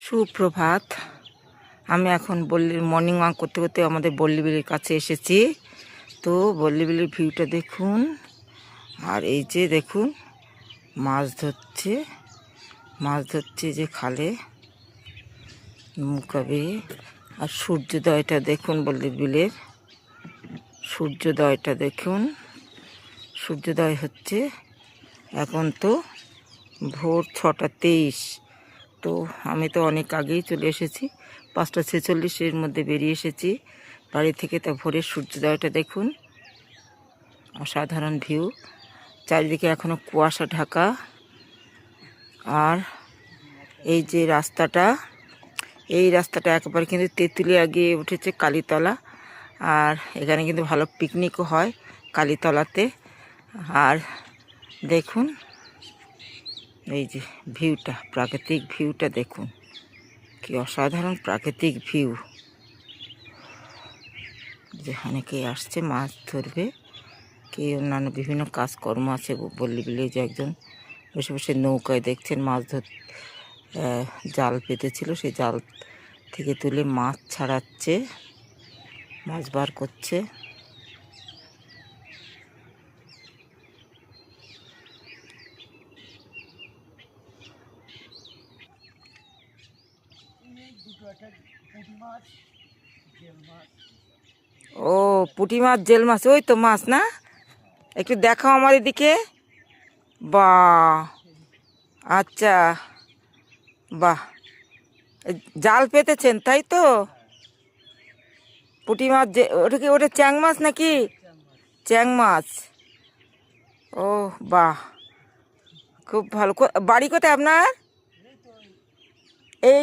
সুপ্রভাত। আমি এখন মর্নিং ওয়াক করতে করতে আমাদের বল্লীবিলির কাছে এসেছি। তো বল্লীবিলির ভিউটা দেখুন। আর এই যে দেখুন মাছ ধরছে যে খালে নৌকা বেয়ে। আর সূর্যোদয়টা দেখুন, বল্লীবিলের সূর্যোদয়টা দেখুন। সূর্যোদয় হচ্ছে এখন তো ভোর 6:23। তো আমি তো অনেক আগেই চলে এসেছি, 5:46 মধ্যে বেরিয়ে এসেছি বাড়ি থেকে। তা ভোরের সূর্যোদয়টা দেখুন, অসাধারণ ভিউ। চারিদিকে এখনও কুয়াশা ঢাকা। আর এই যে এই রাস্তাটা একবার কিন্তু তেঁতুলিয়া গিয়ে উঠেছে কালীতলা। আর এখানে কিন্তু ভালো পিকনিকও হয় কালীতলাতে। আর দেখুন এই যে ভিউটা, প্রাকৃতিক ভিউটা দেখুন, কি অসাধারণ প্রাকৃতিক ভিউ। যে অনেকেই আসছে মাছ ধরবে, কি অন্যান্য বিভিন্ন কাজকর্ম আছে বল্লীবিলে। যে একজন বসে বসে নৌকায় দেখছেন মাছ জাল পেতেছিল, সেই জাল থেকে তুলে মাছ ছাড়াচ্ছে, মাছ বার করছে। ও পুঁটি মাছ, জেল মাছ, ওই তো মাছ না? একটু দেখাও আমার এদিকে। বাহ, আচ্ছা, বাহ, জাল পেতেছেন তাই তো? পুঁটি মাছ, ওটা চ্যাং মাছ নাকি? চ্যাং মাছ। ও বাহ, খুব ভালো। বাড়ি কোথায় আপনার? এই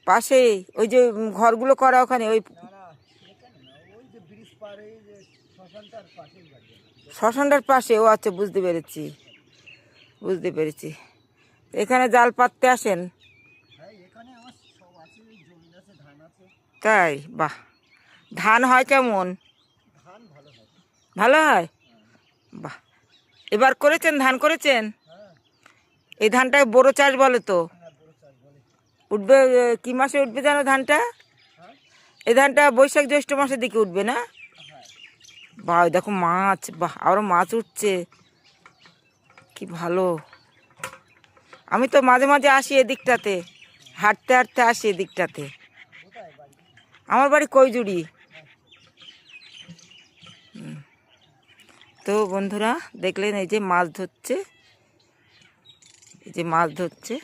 পাশেই ওই যে ঘরগুলো করা ওখানে, ওই শ্মশানটার পাশে। ও আচ্ছা, বুঝতে পেরেছি। এখানে জাল পাততে আসেন? তাই? বাহ। ধান হয় কেমন? ভালো হয়। বাহ, এবার ধান করেছেন? এই ধানটাকে বোরো চাষ বলে তো। উঠবে কি মাসে উঠবে জানো ধানটা? এই ধানটা বৈশাখ জ্যৈষ্ঠ মাসের দিকে উঠবে না? বাহ, দেখো মাছ, বাহ, আরো মাছ উঠছে, কি ভালো। আমি তো মাঝে মাঝে আসি এদিকটাতে, হাঁটতে আসি এদিকটাতে। আমার বাড়ি কৈজুড়ি। তো বন্ধুরা দেখলেন, এই যে মাছ ধরছে,